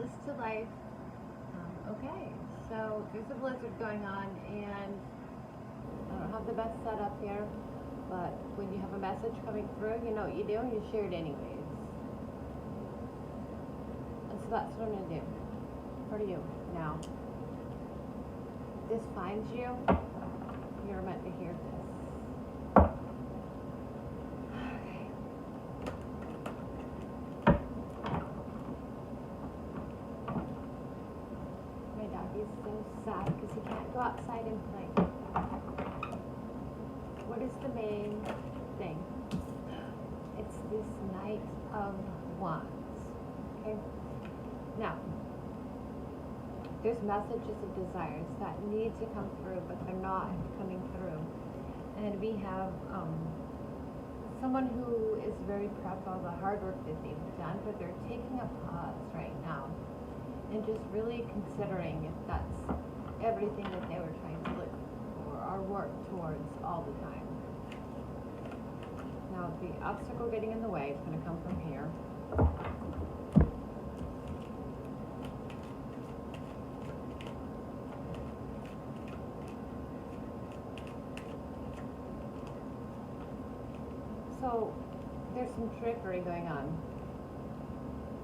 justice to life. Okay, so there's a blizzard going on, and I don't have the best setup here, but when you have a message coming through, you know what you do, you share it anyways. And so that's what I'm going to do for you now. This finds you, you're meant to hear this. He's so sad because he can't go outside and play. What is the main thing? It's this Knight of Wands. Okay? Now, there's messages of desires that need to come through, but they're not coming through. And we have someone who is very proud of all the hard work that they've done, but they're taking a pause right now and just really considering if that's everything that they were trying to look for or work towards all the time. Now, the obstacle getting in the way is going to come from here. So, there's some trickery going on.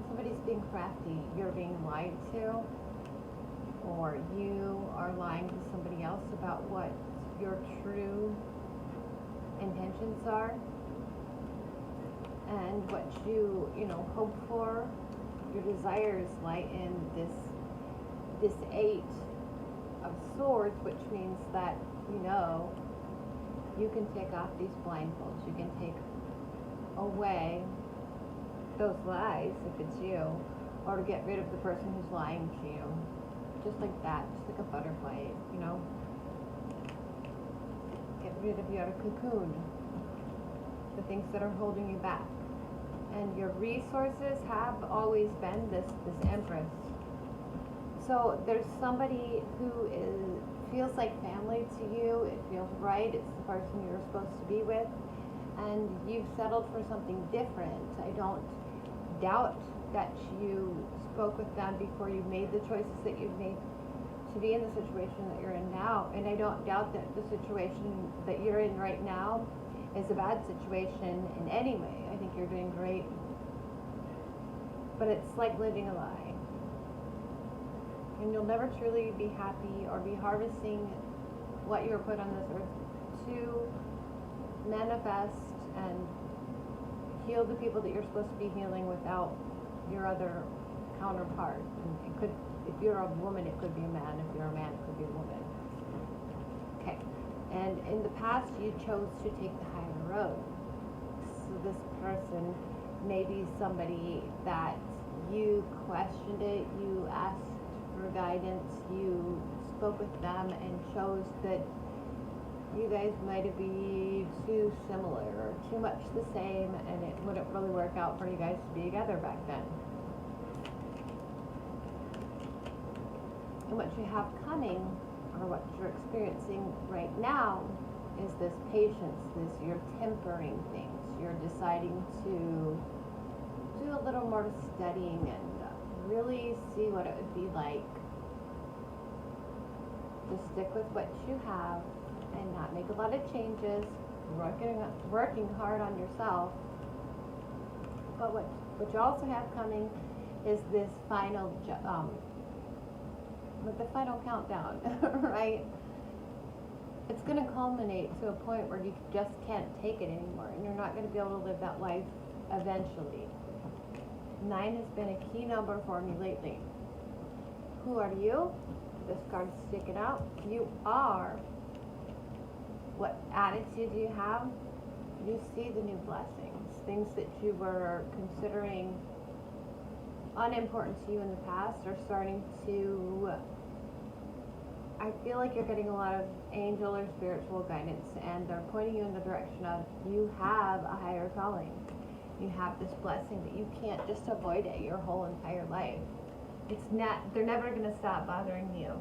Somebody's being crafty, you're being lied to, or you are lying to somebody else about what your true intentions are and what you hope for. Your desires lie in this Eight of Swords, which means that you can take off these blindfolds, you can take away those lies if it's you, or to get rid of the person who's lying to you, just like that, just like a butterfly, get rid of your cocoon, the things that are holding you back. And your resources have always been this Empress. So there's somebody who feels like family to you, it feels right, it's the person you're supposed to be with, and you've settled for something different. I don't doubt that you spoke with them before you made the choices that you've made to be in the situation that you're in now, and I don't doubt that the situation that you're in right now is a bad situation in any way. I think you're doing great, but it's like living a lie, and you'll never truly be happy or be harvesting what you're put on this earth to manifest and heal the people that you're supposed to be healing without your other counterpart. And it could, if you're a woman, it could be a man. If you're a man, it could be a woman. Okay. And in the past, you chose to take the higher road. So this person may be somebody that you questioned it, you asked for guidance, you spoke with them and chose that you guys might be too similar or too much the same, and it wouldn't really work out for you guys to be together back then. And what you have coming, or what you're experiencing right now, is this patience, you're tempering things, you're deciding to do a little more studying and really see what it would be like to stick with what you have and not make a lot of changes, working hard on yourself. But what you also have coming is this final with the final countdown, right? It's going to culminate to a point where you just can't take it anymore, and you're not going to be able to live that life eventually. 9 has been a key number for me lately. Who are you? This card's sticking out. You are. What attitude do you have? You see the new blessings, things that you were considering unimportant to you in the past are starting to, I feel like you're getting a lot of angel or spiritual guidance, and they're pointing you in the direction of you have a higher calling. You have this blessing that you can't just avoid it your whole entire life. They're never going to stop bothering you.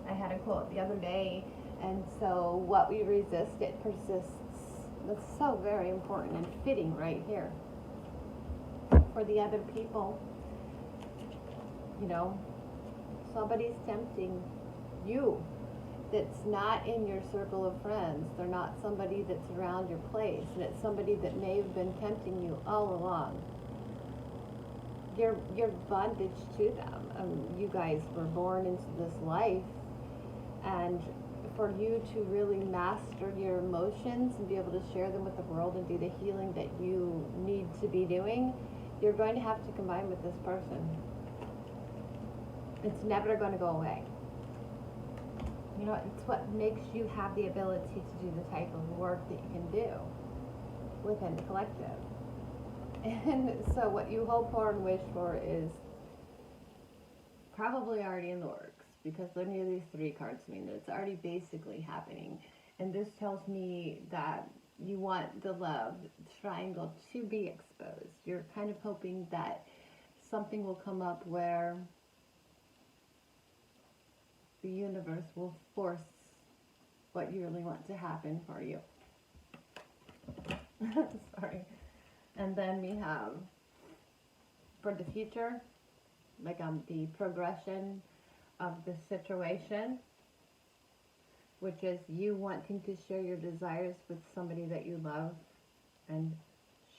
I had a quote the other day, and so what we resist, it persists. That's so very important and fitting right here. For the other people, You know, somebody's tempting you that's not in your circle of friends. They're not somebody that's around your place, and it's somebody that may have been tempting you all along. You're bondage to them. You guys were born into this life, and for you to really master your emotions and be able to share them with the world and do the healing that you need to be doing, you're going to have to combine with this person. It's never going to go away. You know, it's what makes you have the ability to do the type of work that you can do within the collective. And so what you hope for and wish for is probably already in the works, because looking at these three cards mean that it's already basically happening. And this tells me that you want the love triangle to be exposed. You're kind of hoping that something will come up where the universe will force what you really want to happen for you. Sorry. And then we have, for the future, like the progression of the situation, which is you wanting to share your desires with somebody that you love and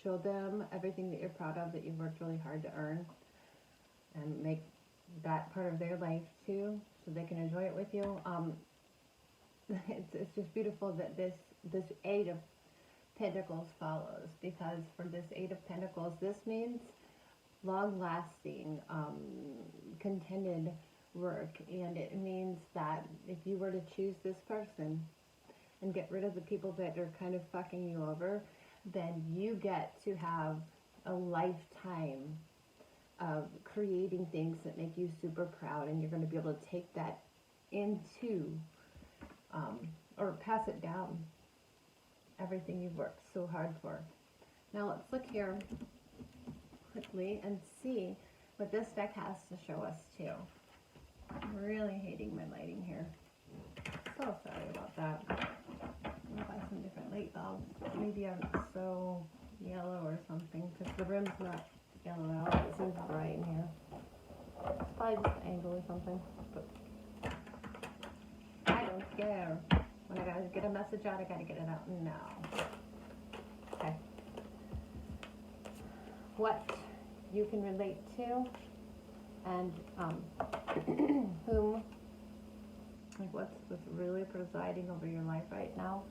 show them everything that you're proud of, that you've worked really hard to earn, and make that part of their life too, so they can enjoy it with you. It's just beautiful that this Eight of Pentacles follows, because for this Eight of Pentacles, this means long-lasting, contented work, and it means that if you were to choose this person and get rid of the people that are kind of fucking you over, then you get to have a lifetime of creating things that make you super proud, and you're going to be able to take that into, or pass it down, everything you've worked so hard for. Now let's look here quickly and see what this deck has to show us too. I'm really hating my lighting here. So sorry about that. I'll buy some different light bulbs. Maybe I'm so yellow or something, because the room's not yellow out. It seems bright in here. It's probably just the angle or something. But I don't care. When I gotta get a message out, I gotta get it out now. Okay. What you can relate to, and whom, like what's really presiding over your life right now,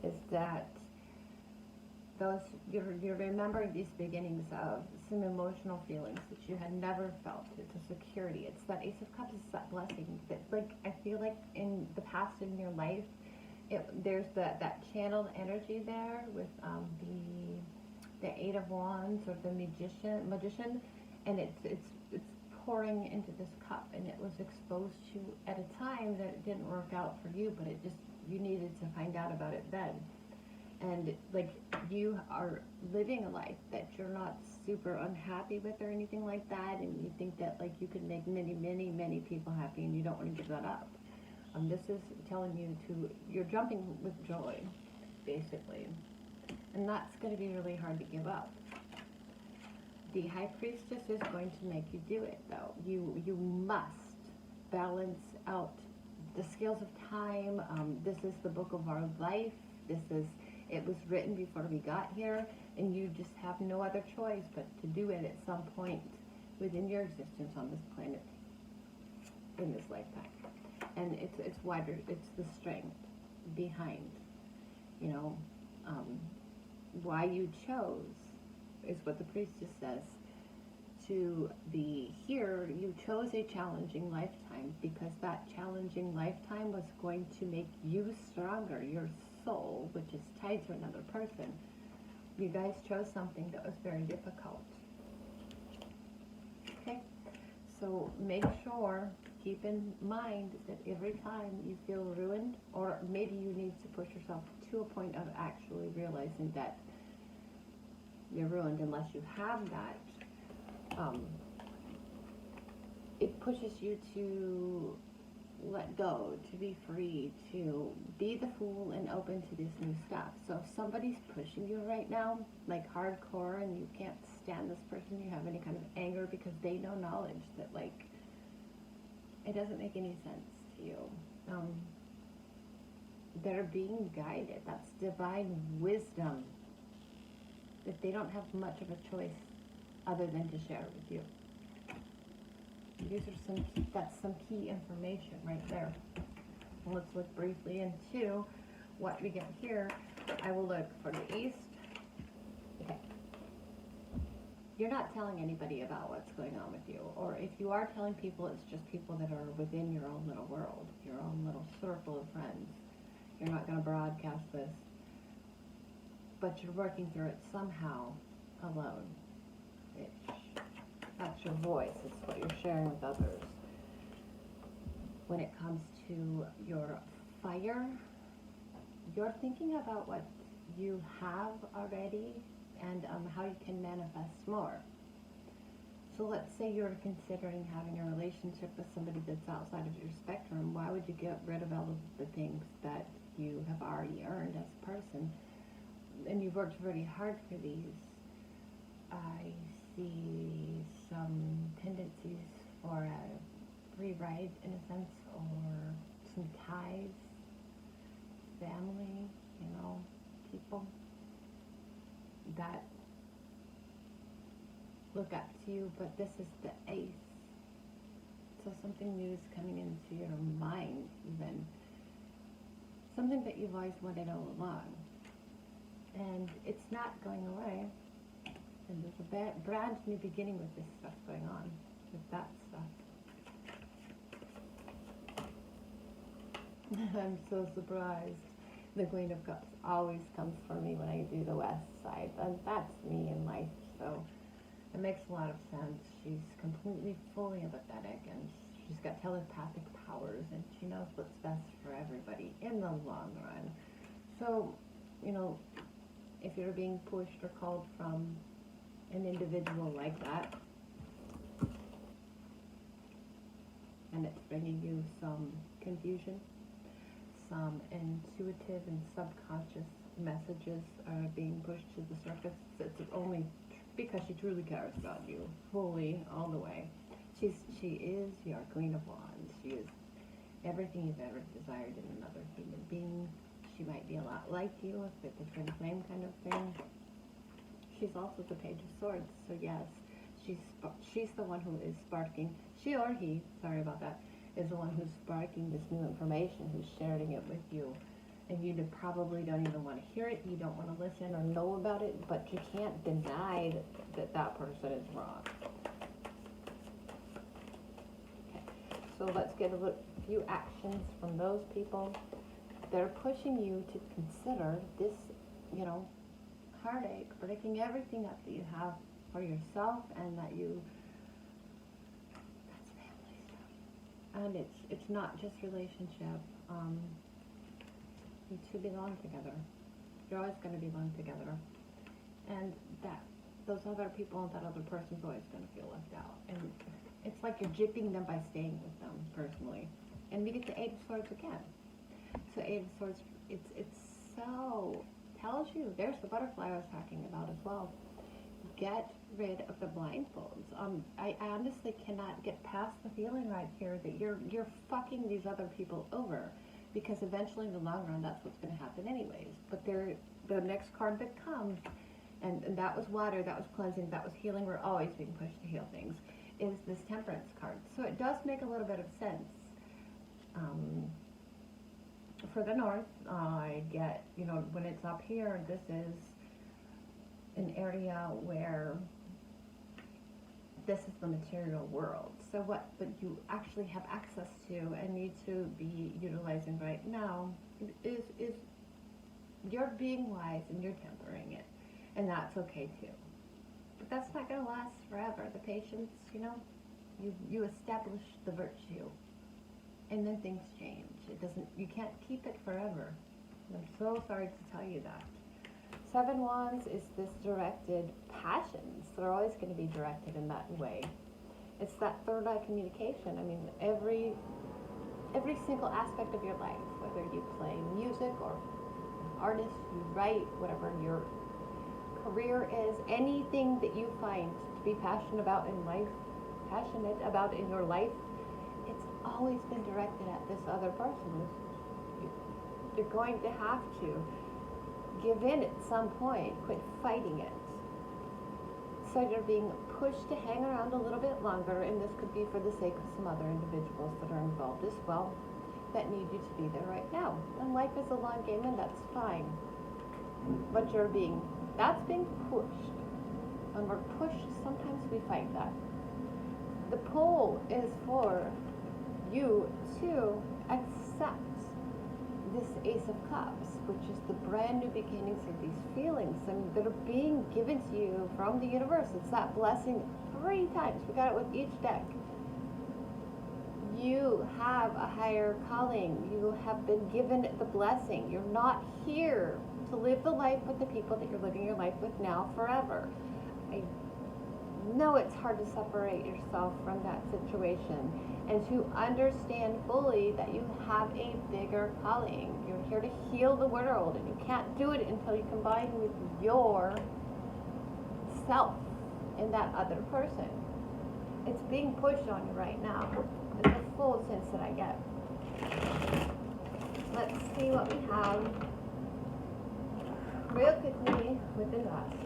is that you're remembering these beginnings of some emotional feelings that you had never felt. It's a security. It's that Ace of Cups. It's that blessing that, like, I feel like in the past in your life, there's that channeled energy there with the Eight of Wands, or the magician, and it's pouring into this cup, and it was exposed to you at a time that it didn't work out for you, but you needed to find out about it then. And like, you are living a life that you're not super unhappy with or anything like that, and you think that like you can make many people happy, and you don't want to give that up. This is telling you you're jumping with joy, basically. And that's going to be really hard to give up. The High Priestess is going to make you do it, though. You must balance out the scales of time. This is the book of our life. It was written before we got here, and you just have no other choice but to do it at some point within your existence on this planet in this lifetime. And it's wider. It's the strength behind, why you chose, is what the Priestess says, to be here. You chose a challenging lifetime, because that challenging lifetime was going to make you stronger. Your soul, which is tied to another person. You guys chose something that was very difficult. Okay? So make sure, keep in mind that every time you feel ruined, or maybe you need to push yourself to a point of actually realizing that you're ruined, unless you have that, it pushes you to let go, to be free, to be the fool and open to this new stuff. So if somebody's pushing you right now, like hardcore, and you can't stand this person, you have any kind of anger because they know knowledge that, like, It doesn't make any sense to you. They're being guided. That's divine wisdom. That they don't have much of a choice other than to share it with you. That's some key information right there. Let's look briefly into what we get here. I will look for the East. Okay. You're not telling anybody about what's going on with you, or if you are telling people, it's just people that are within your own little world, your own little circle of friends. You're not going to broadcast this, but you're working through it somehow alone. That's your voice. It's what you're sharing with others. When it comes to your fire, you're thinking about what you have already and how you can manifest more. So let's say you're considering having a relationship with somebody that's outside of your spectrum. Why would you get rid of all of the things that you have already earned as a person? And you've worked really hard for these. I see some tendencies for a rewrite, in a sense, or some ties, family, people that look up to you, but this is the ace. So something new is coming into your mind, even. Something that you've always wanted all along. And it's not going away. And there's a brand new beginning with this stuff going on, with that stuff. I'm so surprised. The Queen of Cups always comes for me when I do the West side, and that's me in life, so it makes a lot of sense. She's completely, fully empathetic, and she's got telepathic powers, and she knows what's best for everybody in the long run. So, if you're being pushed or called from an individual like that, and it's bringing you some confusion, some intuitive and subconscious messages are being pushed to the surface. It's only because she truly cares about you, fully, all the way. She is your Queen of Wands. She is everything you've ever desired in another human being. She might be a lot like you, if it's a twin flame kind of thing. She's also the Page of Swords, so yes, she's the one who is sparking. She or he, sorry about that, is the one who's sparking this new information, who's sharing it with you. And you probably don't even want to hear it, you don't want to listen or know about it, but you can't deny that person is wrong. Okay, so let's get a few actions from those people. They're pushing you to consider this, heartache, breaking everything up that you have for yourself, and that's family stuff. And it's not just relationship. You two belong together. You're always going to belong together. And those other people and that other person's always going to feel left out. And it's like you're gypping them by staying with them, personally. And we get the Eight of Swords again. So Eight of Swords, it's so, tells you, there's the butterfly I was talking about as well. Get rid of the blindfolds. I honestly cannot get past the feeling right here that you're fucking these other people over, because eventually in the long run that's what's going to happen anyways. But the next card that comes, and that was water, that was cleansing, that was healing. We're always being pushed to heal things. Is this Temperance card. So it does make a little bit of sense. For the North, I get, when it's up here, this is an area where this is the material world. So what you actually have access to and need to be utilizing right now is you're being wise and you're tempering it. And that's okay too. But that's not going to last forever. The patience, you establish the virtue. And then things change. You can't keep it forever. And I'm so sorry to tell you that. Seven Wands is this directed passions. They're always going to be directed in that way. It's that third eye communication. I mean, every single aspect of your life, whether you play music or artist, you write, whatever your career is, anything that you find to be passionate about in your life, it's always been directed at this other person. You're going to have to give in at some point, quit fighting it. So you're being pushed to hang around a little bit longer, and this could be for the sake of some other individuals that are involved as well that need you to be there right now. And life is a long game, and that's fine. But that's being pushed. When we're pushed, sometimes we fight that. The pull is for you to accept this Ace of Cups, which is the brand new beginnings of these feelings and that are being given to you from the universe. It's that blessing 3 times. We got it with each deck. You have a higher calling. You have been given the blessing. You're not here to live the life with the people that you're living your life with now forever. I know it's hard to separate yourself from that situation and to understand fully that you have a bigger calling. You're here to heal the world, and you can't do it until you combine with your self in that other person. It's being pushed on you right now. It's the full sense that I get. Let's see what we have real quickly with the Namaste.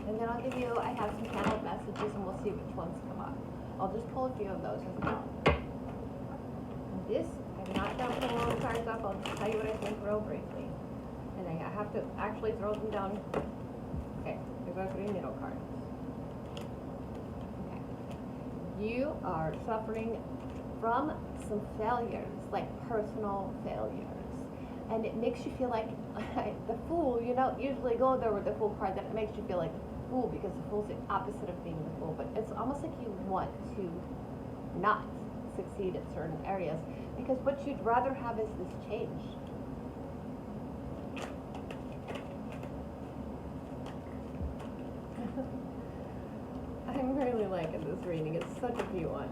And then I have some channeled messages, and we'll see which ones come up. I'll just pull a few of those as well. I'm not going to pull all the cards up. I'll just tell you what I think real briefly. And I have to actually throw them down. Okay, here's our 3 middle cards. Okay. You are suffering from some failures, like personal failures. And it makes you feel like the fool. You don't usually go there with the fool card, that it makes you feel like the fool, because the fool's the opposite of being the fool. But it's almost like you want to not succeed at certain areas, because what you'd rather have is this change. I'm really liking this reading. It's such a cute one.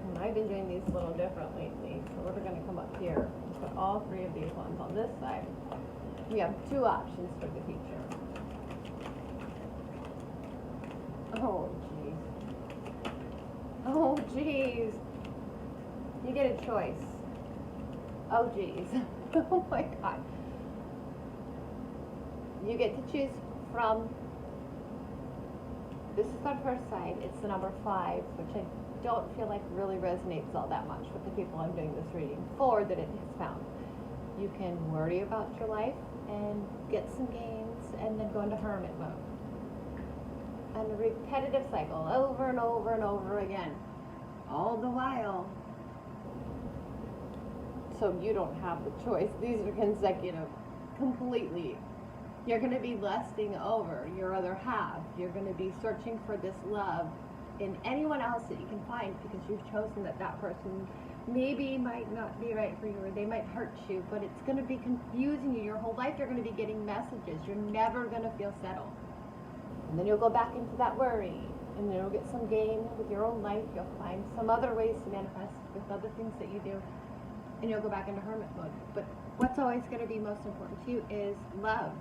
And I've been doing these a little different lately. So we're going to come up here and put all 3 of these ones on this side. We have 2 options for the future. Oh, jeez. Oh, jeez. You get a choice. Oh, jeez. Oh, my God. You get to choose from, this is our first side. It's the number 5, which I don't feel like really resonates all that much with the people I'm doing this reading for, that it has found. You can worry about your life and get some gains, and then go into hermit mode. And a repetitive cycle over and over and over again, all the while. So you don't have the choice. These are consecutive, completely. You're going to be lusting over your other half. You're going to be searching for this love in anyone else that you can find, because you've chosen that person maybe might not be right for you, or they might hurt you, but it's going to be confusing you. Your whole life you're going to be getting messages. You're never going to feel settled. And then you'll go back into that worry, and then you'll get some gain with your own life. You'll find some other ways to manifest with other things that you do, and you'll go back into hermit mode. But what's always going to be most important to you is love.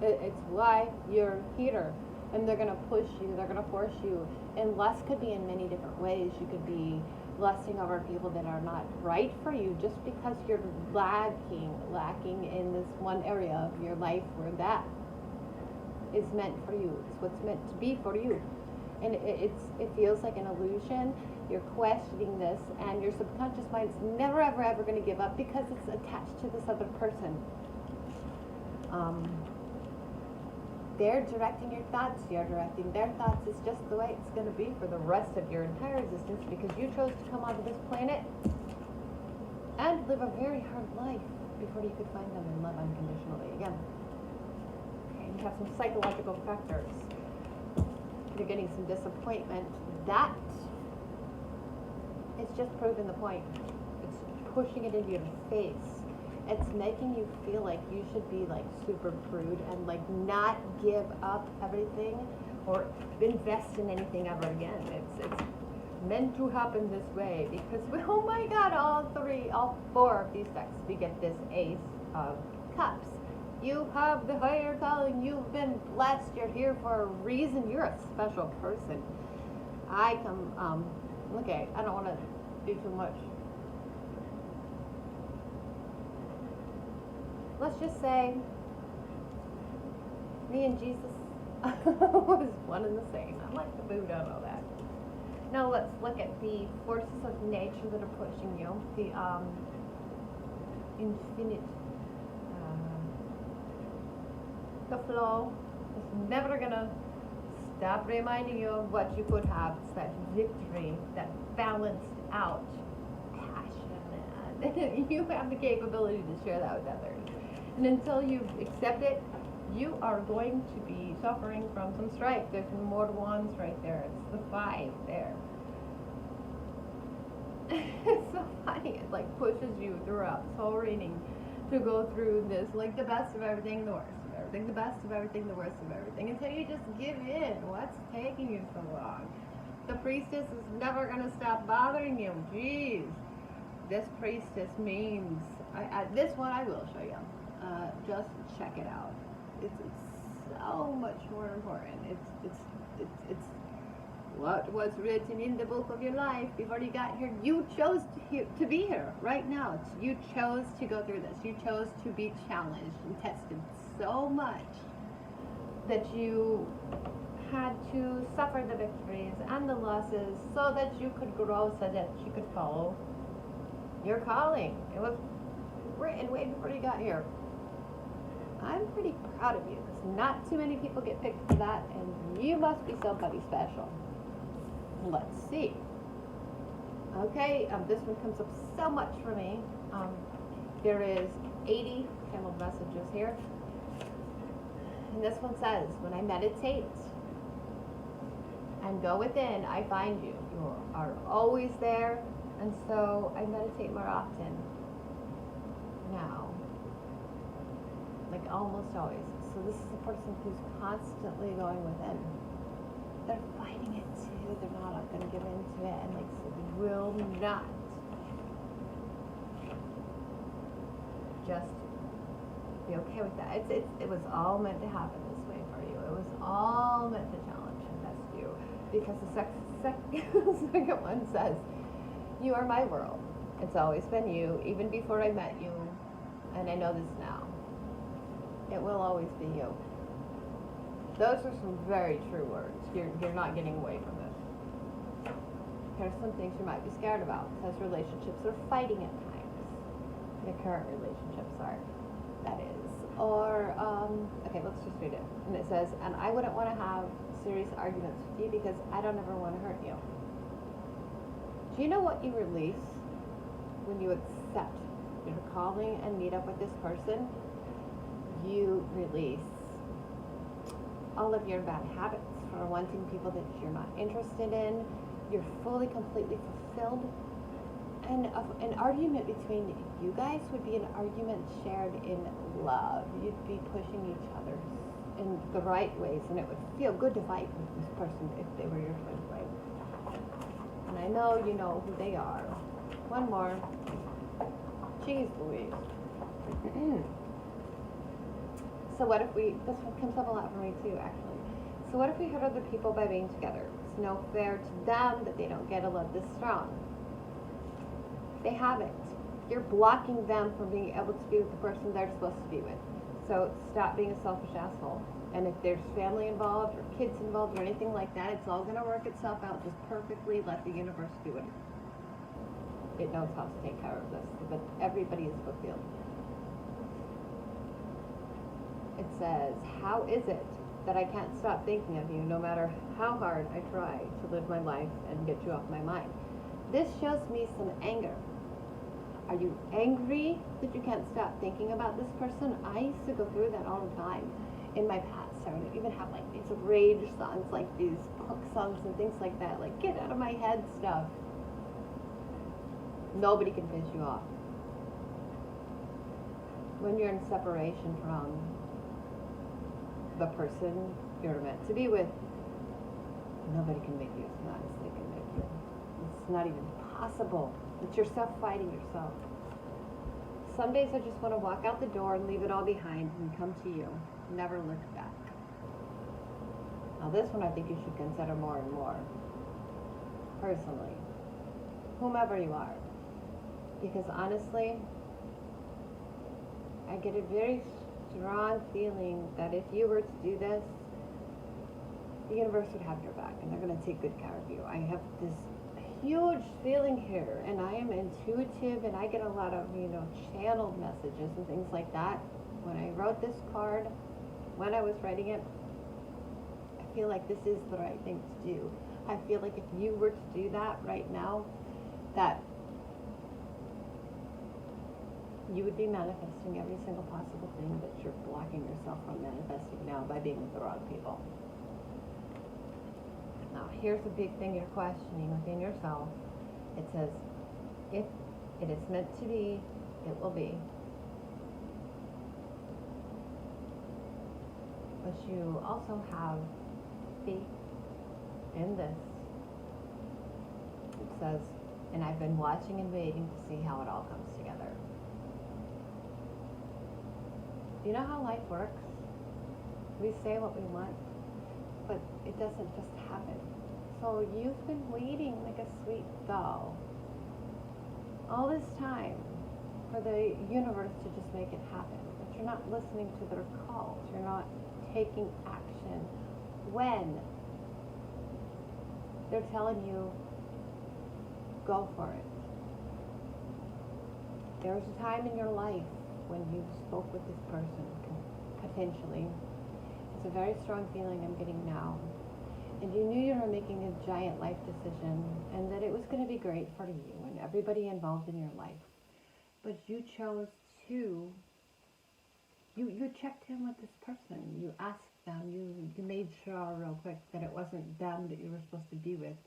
It's why you're here. And they're going to push you, they're going to force you. And lust could be in many different ways. You could be lusting over people that are not right for you, just because you're lacking in this one area of your life where that is meant for you. It's what's meant to be for you. And it feels like an illusion. You're questioning this, and your subconscious mind's never, ever, ever going to give up, because it's attached to this other person. They're directing your thoughts, you're directing their thoughts. It's just the way it's going to be for the rest of your entire existence, because you chose to come onto this planet and live a very hard life before you could find them and love unconditionally again. Okay, you have some psychological factors. You're getting some disappointment. That is just proving the point. It's pushing it into your face. It's making you feel like you should be like super prude and like not give up everything or invest in anything ever again. It's meant to happen this way, because oh my God, all 4 of these decks, we get this Ace of Cups. You have the higher calling. You've been blessed. You're here for a reason. You're a special person. Okay, I don't want to do too much. Let's just say me and Jesus was one and the same. I'm like the Buddha and all that. Now let's look at the forces of nature that are pushing you. The infinite, the flow is never gonna stop reminding you of what you could have. It's that victory, that balanced out passion, and you have the capability to share that with others. And until you accept it, you are going to be suffering from some strife. There's more ones right there. It's the 5 there. It's so funny. It like pushes you throughout this whole reading to go through this, like the best of everything, the worst of everything, the best of everything, the worst of everything, until you just give in. What's taking you so long? The priestess is never going to stop bothering you. Jeez. This priestess means, this one I will show you. Just check it out. It's so much more important. It's what was written in the book of your life before you got here. You chose to be here right now. You chose to go through this. You chose to be challenged and tested so much that you had to suffer the victories and the losses so that you could grow, so that you could follow your calling. It was written way before you got here. I'm pretty proud of you, because not too many people get picked for that, and you must be somebody special. Let's see. Okay, this one comes up so much for me. There is 80 channeled messages here. And this one says, when I meditate and go within, I find you. You are always there, and so I meditate more often now. Like almost always. So this is a person who's constantly going within. They're fighting it too. They're not going to give in to it, and like will not just be okay with that. It was all meant to happen this way for you. It was all meant to challenge and test you, because the second one says, you are my world. It's always been you, even before I met you, and I know this now. It will always be you. Those are some very true words. You're not getting away from this. There's some things you might be scared about, because relationships are fighting at times. The current relationships are, that is. Or, okay, let's just read it. And it says, and I wouldn't want to have serious arguments with you because I don't ever want to hurt you. Do you know what you release when you accept your calling and meet up with this person? You release all of your bad habits for wanting people that you're not interested in. You're fully, completely fulfilled. And an argument between you guys would be an argument shared in love. You'd be pushing each other in the right ways, and it would feel good to fight with this person if they were your twin flame. And I know you know who they are. One more. Jeez Louise. So what if this one comes up a lot for me too, actually. So what if we hurt other people by being together? It's no fair to them that they don't get a love this strong. They haven't. You're blocking them from being able to be with the person they're supposed to be with. So stop being a selfish asshole. And if there's family involved or kids involved or anything like that, it's all going to work itself out just perfectly. Let the universe do it. It knows how to take care of this, but everybody is fulfilled. It says, how is it that I can't stop thinking of you no matter how hard I try to live my life and get you off my mind? This shows me some anger. Are you angry that you can't stop thinking about this person? I used to go through that all the time in my past. I would even have like these rage songs, like these punk songs and things like that, like get out of my head stuff. Nobody can piss you off. When you're in separation from the person you're meant to be with, nobody can make you as mad as they can make you. It's not even possible. It's yourself fighting yourself. Some days I just want to walk out the door and leave it all behind and come to you. Never look back. Now this one I think you should consider more and more. Personally. whomever you are. Because honestly, I get a very strong feeling that if you were to do this, the universe would have your back and they're going to take good care of you. I have this huge feeling here, and I am intuitive, and I get a lot of, channeled messages and things like that. When I wrote this card, when I was writing it, I feel like this is the right thing to do. I feel like if you were to do that right now, that you would be manifesting every single possible thing that you're blocking yourself from manifesting now by being with the wrong people. Now, here's a big thing you're questioning within yourself. It says, if it is meant to be, it will be. But you also have faith in this. It says, and I've been watching and waiting to see how it all comes together. You know how life works? We say what we want, but it doesn't just happen. So you've been waiting like a sweet doll all this time for the universe to just make it happen. But you're not listening to their calls. You're not taking action when they're telling you, go for it. There was a time in your life when you spoke with this person, potentially. It's a very strong feeling I'm getting now. And you knew you were making a giant life decision and that it was going to be great for you and everybody involved in your life. But you chose to, you checked in with this person. You asked them, you made sure real quick that it wasn't them that you were supposed to be with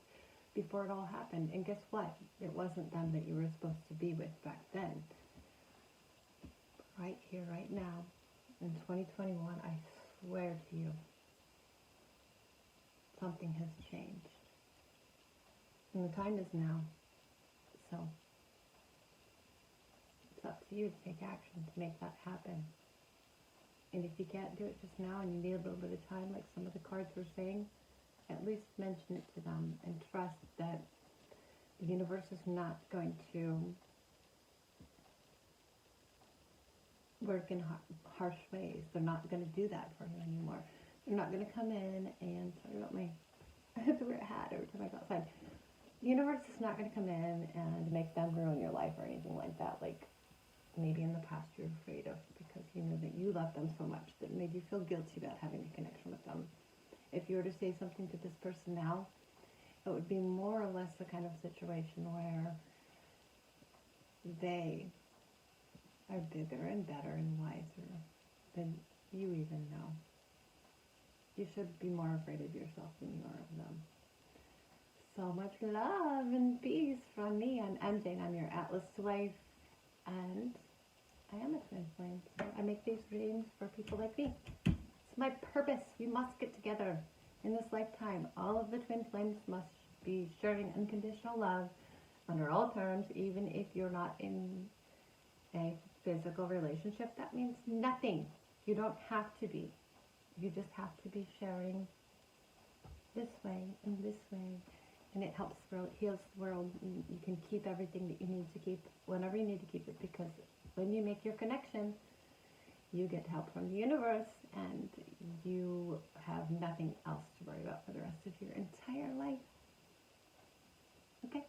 before it all happened. And guess what? It wasn't them that you were supposed to be with back then. Right here, right now, in 2021, I swear to you, something has changed. And the time is now. So, it's up to you to take action to make that happen. And if you can't do it just now and you need a little bit of time, like some of the cards were saying, at least mention it to them and trust that the universe is not going to work in harsh ways. They're not going to do that for you anymore. They're not going to come in and, sorry about I have to wear a hat every time I go outside. The universe is not going to come in and make them ruin your life or anything like that, like maybe in the past you're afraid of, because you know that you love them so much that it made you feel guilty about having a connection with them. If you were to say something to this person now, it would be more or less the kind of situation where they are bigger and better and wiser than you even know. You should be more afraid of yourself than you are of them. So much love and peace from me. I'm MJ and I'm your Atlas wife. And I am a twin flame. So I make these readings for people like me. It's my purpose. We must get together in this lifetime. All of the twin flames must be sharing unconditional love under all terms, even if you're not in a physical relationship. That means nothing. You don't have to be. You just have to be sharing this way and this way. And it helps, heals the world. You can keep everything that you need to keep whenever you need to keep it, because when you make your connection, you get help from the universe and you have nothing else to worry about for the rest of your entire life. Okay?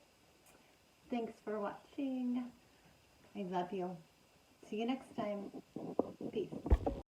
Thanks for watching. I love you. See you next time. Peace.